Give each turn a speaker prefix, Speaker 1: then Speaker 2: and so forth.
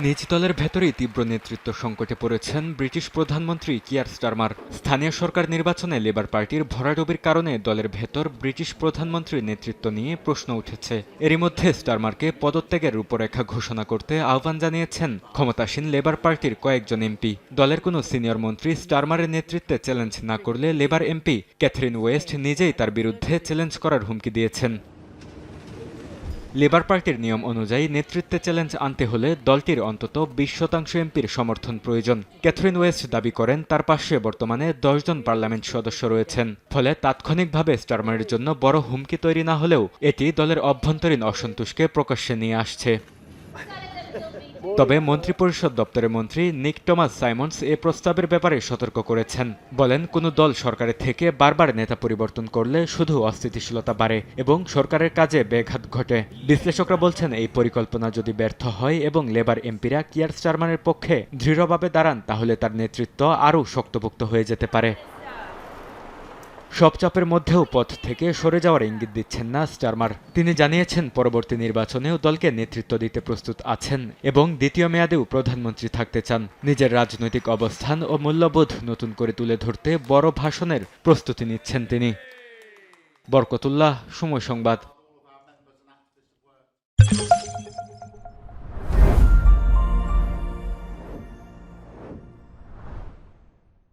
Speaker 1: নিজ দলের ভেতরেই তীব্র নেতৃত্ব সংকটে পড়েছেন ব্রিটিশ প্রধানমন্ত্রী কিয়ার স্টারমার। স্থানীয় সরকার নির্বাচনে লেবার পার্টির ভরাডুবির কারণে দলের ভেতর ব্রিটিশ প্রধানমন্ত্রীর নেতৃত্ব নিয়ে প্রশ্ন উঠেছে। এরই মধ্যে স্টারমারকে পদত্যাগের রূপরেখা ঘোষণা করতে আহ্বান জানিয়েছেন ক্ষমতাসীন লেবার পার্টির কয়েকজন এমপি। দলের কোনো সিনিয়র মন্ত্রী স্টারমারের নেতৃত্বে চ্যালেঞ্জ না করলে লেবার এমপি ক্যাথরিন ওয়েস্ট নিজেই তার বিরুদ্ধে চ্যালেঞ্জ করার হুমকি দিয়েছেন। লেবার পার্টির নিয়ম অনুযায়ী নেতৃত্বে চ্যালেঞ্জ আনতে হলে দলটির অন্তত 20% এমপির সমর্থন প্রয়োজন। ক্যাথরিন ওয়েস্ট দাবি করেন তার পাশে বর্তমানে 10 জন পার্লামেন্ট সদস্য রয়েছেন। ফলে তাৎক্ষণিকভাবে স্টারমারের জন্য বড় হুমকি তৈরি না হলেও এটি দলের অভ্যন্তরীণ অসন্তোষকে প্রকাশ্যে নিয়ে আসছে। তবে মন্ত্রিপরিষদ দপ্তরের মন্ত্রী নিক টমাস সাইমন্স এ প্রস্তাবের ব্যাপারে সতর্ক করেছেন। বলেন, কোনো দল সরকারের থেকে বারবার নেতা পরিবর্তন করলে শুধু অস্থিতিশীলতা বাড়ে এবং সরকারের কাজে ব্যাঘাত ঘটে। বিশ্লেষকরা বলছেন, এই পরিকল্পনা যদি ব্যর্থ হয় এবং লেবার এমপিরা কিয়ার স্টারমারের পক্ষে দৃঢ়ভাবে দাঁড়ান তাহলে তার নেতৃত্ব আরও শক্তপোক্ত হয়ে যেতে পারে। সব চাপের মধ্যেও পথ থেকে সরে যাওয়ার ইঙ্গিত দিচ্ছেন না স্টারমার। তিনি জানিয়েছেন পরবর্তী নির্বাচনেও দলকে নেতৃত্ব দিতে প্রস্তুত আছেন এবং দ্বিতীয় মেয়াদেও প্রধানমন্ত্রী থাকতে চান। নিজের রাজনৈতিক অবস্থান ও মূল্যবোধ নতুন করে তুলে ধরতে বড় ভাষণের প্রস্তুতি নিচ্ছেন তিনি। বরকতুল্লাহ, সময় সংবাদ।